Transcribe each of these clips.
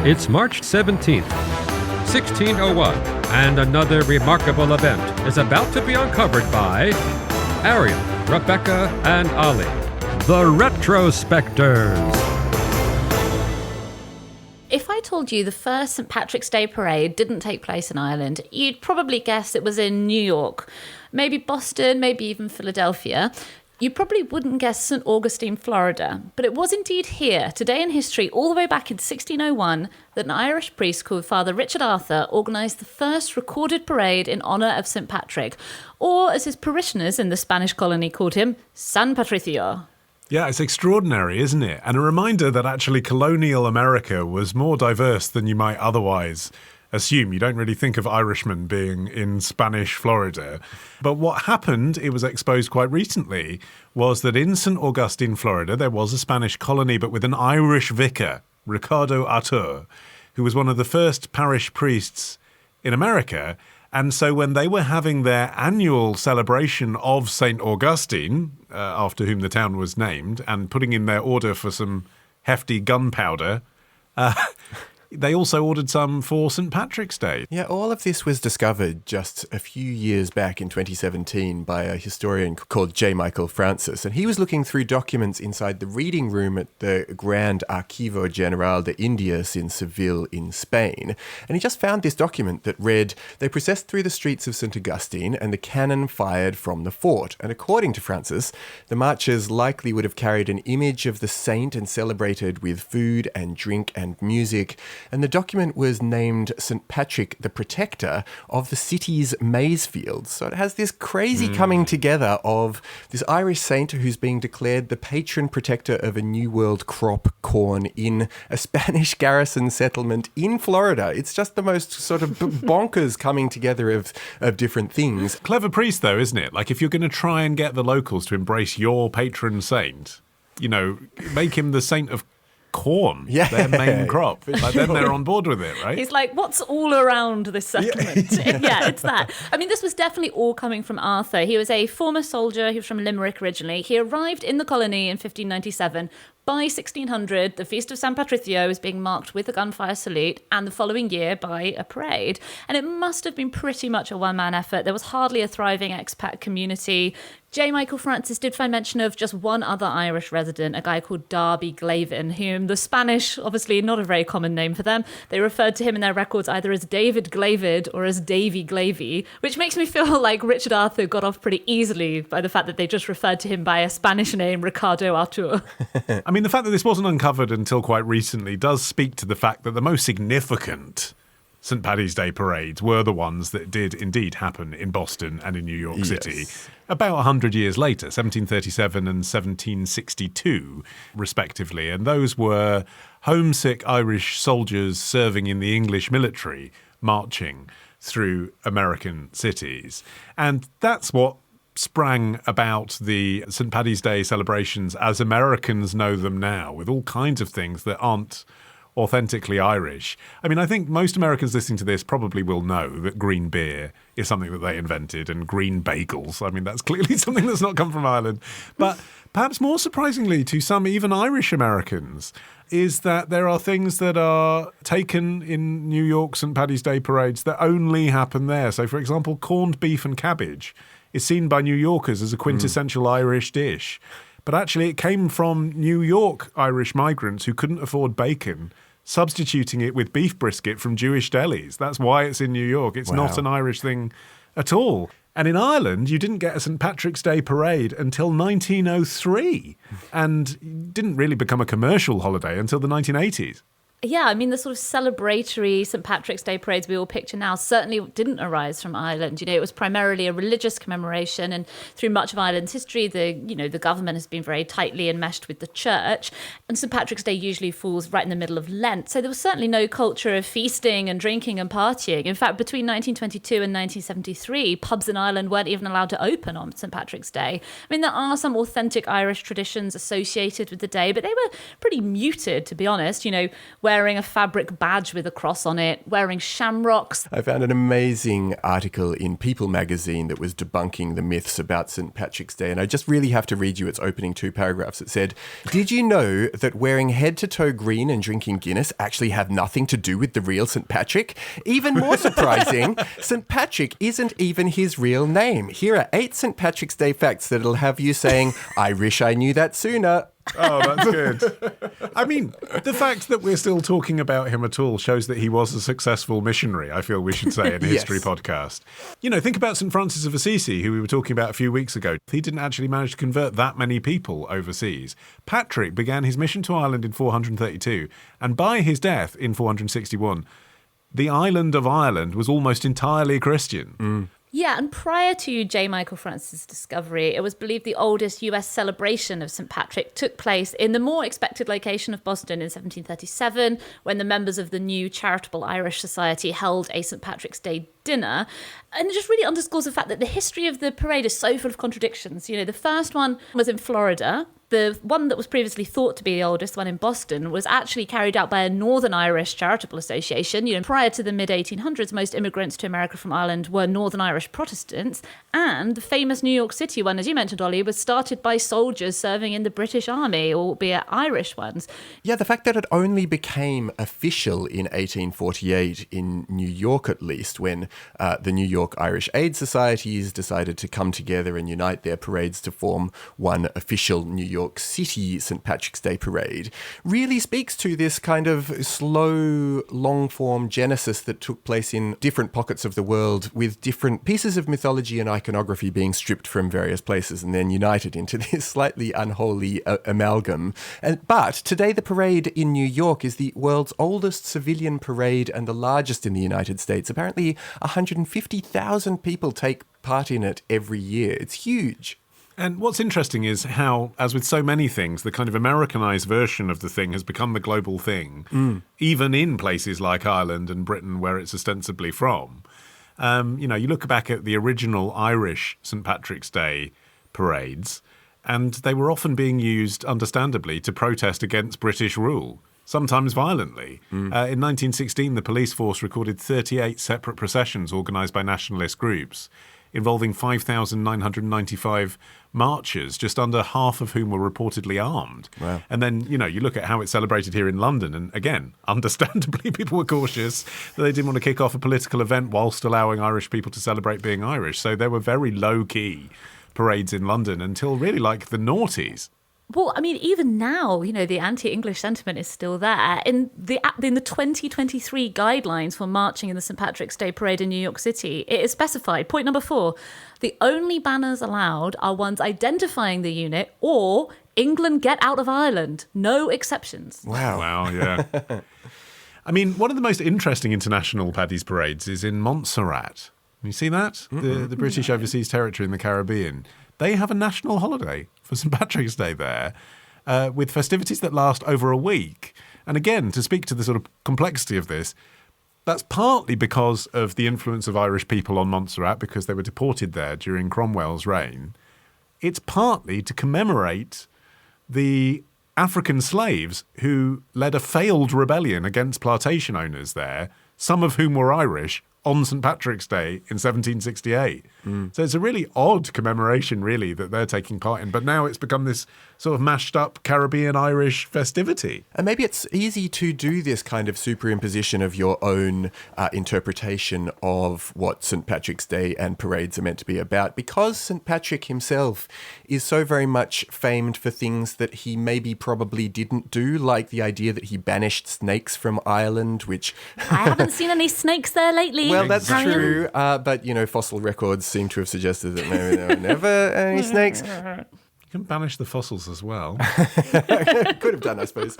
It's March 17th, 1601, and another remarkable event is about to be uncovered by Arion, Rebecca, and Olly, the Retrospectors. If I told you the first St Patrick's Day parade didn't take place in Ireland, you'd probably guess it was in New York, maybe Boston, maybe even Philadelphia. You probably wouldn't guess St Augustine, Florida, but it was indeed here, today in history, all the way back in 1601, that an Irish priest called Father Richard Arthur organised the first recorded parade in honour of St Patrick, or as his parishioners in the Spanish colony called him, San Patricio. Yeah, it's extraordinary, isn't it? And a reminder that actually colonial America was more diverse than you might otherwise assume. You don't really think of Irishmen being in Spanish Florida. But what happened, it was exposed quite recently, was that in St Augustine, Florida, there was a Spanish colony, but with an Irish vicar, Ricardo Artur, who was one of the first parish priests in America. And so when they were having their annual celebration of St Augustine, after whom the town was named, and putting in their order for some hefty gunpowder, they also ordered some for St Patrick's Day. Yeah, all of this was discovered just a few years back in 2017 by a historian called J. Michael Francis. And he was looking through documents inside the reading room at the Grand Archivo General de Indias in Seville in Spain. And he just found this document that read, "They processed through the streets of St Augustine and the cannon fired from the fort." And according to Francis, the marchers likely would have carried an image of the saint and celebrated with food and drink and music. And the document was named St Patrick the Protector of the city's maize fields. So it has this crazy coming together of this Irish saint who's being declared the patron protector of a New World crop corn in a Spanish garrison settlement in Florida. It's just the most sort of bonkers coming together of different things. Clever priest, though, isn't it? Like, if you're going to try and get the locals to embrace your patron saint, you know, make him the saint of corn, their main crop. Like, then they're on board with it, right? He's like, what's all around this settlement? Yeah, it's that. I mean, this was definitely all coming from Arthur. He was a former soldier. He was from Limerick originally. He arrived in the colony in 1597. By 1600, the Feast of San Patricio is being marked with a gunfire salute, and the following year by a parade. And it must have been pretty much a one-man effort. There was hardly a thriving expat community. J. Michael Francis did find mention of just one other Irish resident, a guy called Darby Glavin, whom the Spanish, obviously not a very common name for them, they referred to him in their records either as David Glavid or as Davy Glavy, which makes me feel like Richard Arthur got off pretty easily by the fact that they just referred to him by a Spanish name, Ricardo Artur. I mean, the fact that this wasn't uncovered until quite recently does speak to the fact that the most significant St Paddy's Day parades were the ones that did indeed happen in Boston and in New York City about 100 years later, 1737 and 1762, respectively. And those were homesick Irish soldiers serving in the English military, marching through American cities. And that's what sprang about the St Paddy's Day celebrations as Americans know them now, with all kinds of things that aren't authentically Irish. I mean, I think most Americans listening to this probably will know that green beer is something that they invented, and green bagels. I mean, that's clearly something that's not come from Ireland. But perhaps more surprisingly to some even Irish Americans is that there are things that are taken in New York St Paddy's Day parades that only happen there. So, for example, corned beef and cabbage is seen by New Yorkers as a quintessential Irish dish. But actually it came from New York Irish migrants who couldn't afford bacon, substituting it with beef brisket from Jewish delis. That's why it's in New York. It's not an Irish thing at all. And in Ireland, you didn't get a St Patrick's Day parade until 1903 and didn't really become a commercial holiday until the 1980s. Yeah, I mean, the sort of celebratory St Patrick's Day parades we all picture now certainly didn't arise from Ireland. You know, it was primarily a religious commemoration, and through much of Ireland's history, the government has been very tightly enmeshed with the church. And St Patrick's Day usually falls right in the middle of Lent, so there was certainly no culture of feasting and drinking and partying. In fact, between 1922 and 1973, pubs in Ireland weren't even allowed to open on St Patrick's Day. I mean, there are some authentic Irish traditions associated with the day, but they were pretty muted, to be honest. You know, where wearing a fabric badge with a cross on it, wearing shamrocks. I found an amazing article in People magazine that was debunking the myths about St. Patrick's Day, and I just really have to read you its opening 2 paragraphs. It said, "Did you know that wearing head-to-toe green and drinking Guinness actually have nothing to do with the real St. Patrick? Even more surprising, St. Patrick isn't even his real name. Here are 8 St. Patrick's Day facts that'll have you saying, I wish I knew that sooner." Oh, that's good. I mean, the fact that we're still talking about him at all shows that he was a successful missionary, I feel we should say, in a history podcast. You know, think about St. Francis of Assisi, who we were talking about a few weeks ago. He didn't actually manage to convert that many people overseas. Patrick began his mission to Ireland in 432, and by his death in 461, the island of Ireland was almost entirely Christian. Yeah, and prior to J. Michael Francis' discovery, it was believed the oldest US celebration of St. Patrick took place in the more expected location of Boston in 1737, when the members of the new Charitable Irish Society held a St. Patrick's Day dinner. And it just really underscores the fact that the history of the parade is so full of contradictions. You know, the first one was in Florida. The one that was previously thought to be the oldest one in Boston was actually carried out by a Northern Irish charitable association. You know, prior to the mid-1800s, most immigrants to America from Ireland were Northern Irish Protestants. And the famous New York City one, as you mentioned, Olly, was started by soldiers serving in the British Army, albeit Irish ones. Yeah, the fact that it only became official in 1848, in New York at least, when the New York Irish Aid Societies decided to come together and unite their parades to form one official New York City St. Patrick's Day parade, really speaks to this kind of slow, long-form genesis that took place in different pockets of the world, with different pieces of mythology and iconography being stripped from various places and then united into this slightly unholy amalgam. But today the parade in New York is the world's oldest civilian parade and the largest in the United States. Apparently 150,000 people take part in it every year. It's huge. And what's interesting is how, as with so many things, the kind of Americanized version of the thing has become the global thing, even in places like Ireland and Britain, where it's ostensibly from. You know, you look back at the original Irish St. Patrick's Day parades, and they were often being used, understandably, to protest against British rule, sometimes violently. In 1916, the police force recorded 38 separate processions organised by nationalist groups, involving 5,995 marchers, just under half of whom were reportedly armed. Wow. And then, you know, you look at how it's celebrated here in London, and again, understandably, people were cautious that they didn't want to kick off a political event whilst allowing Irish people to celebrate being Irish. So there were very low-key parades in London until really like the noughties. Well, I mean, even now, you know, the anti-English sentiment is still there. In the 2023 guidelines for marching in the St. Patrick's Day parade in New York City, it is specified, point number 4, the only banners allowed are ones identifying the unit or England get out of Ireland. No exceptions. Wow, yeah. I mean, one of the most interesting international Paddy's parades is in Montserrat. You see that? The British Overseas Territory in the Caribbean. They have a national holiday for St. Patrick's Day there, with festivities that last over a week. And again, to speak to the sort of complexity of this, that's partly because of the influence of Irish people on Montserrat, because they were deported there during Cromwell's reign. It's partly to commemorate the African slaves who led a failed rebellion against plantation owners there, some of whom were Irish, on St. Patrick's Day in 1768. So it's a really odd commemoration, really, that they're taking part in. But now it's become this sort of mashed up Caribbean-Irish festivity. And maybe it's easy to do this kind of superimposition of your own interpretation of what St. Patrick's Day and parades are meant to be about, because St. Patrick himself is so very much famed for things that he maybe probably didn't do, like the idea that he banished snakes from Ireland, which... I haven't seen any snakes there lately. Well, that's true, but, you know, fossil records seem to have suggested that maybe there were never any snakes. You can banish the fossils as well. Could have done, I suppose.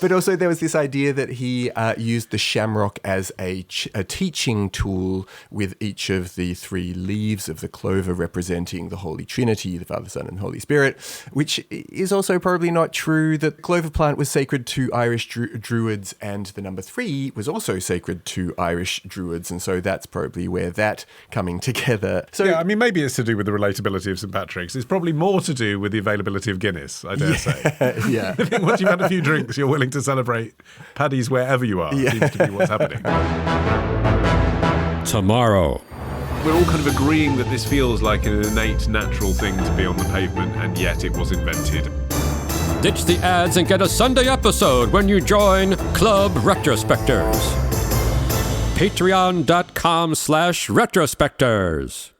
But also there was this idea that he used the shamrock as a teaching tool, with each of the 3 leaves of the clover representing the Holy Trinity, the Father, Son, and Holy Spirit, which is also probably not true. That the clover plant was sacred to Irish Druids, and the number 3 was also sacred to Irish Druids, and so that's probably where that coming together. So yeah, I mean, maybe it's to do with the relatability of St. Patrick's is probably more to do with the availability of Guinness, I dare say. Yeah. I think once you've had a few drinks, you're willing to celebrate Paddy's wherever you are. Yeah. Seems to be what's happening. Tomorrow. We're all kind of agreeing that this feels like an innate, natural thing to be on the pavement, and yet it was invented. Ditch the ads and get a Sunday episode when you join Club Retrospectors. Patreon.com/retrospectors.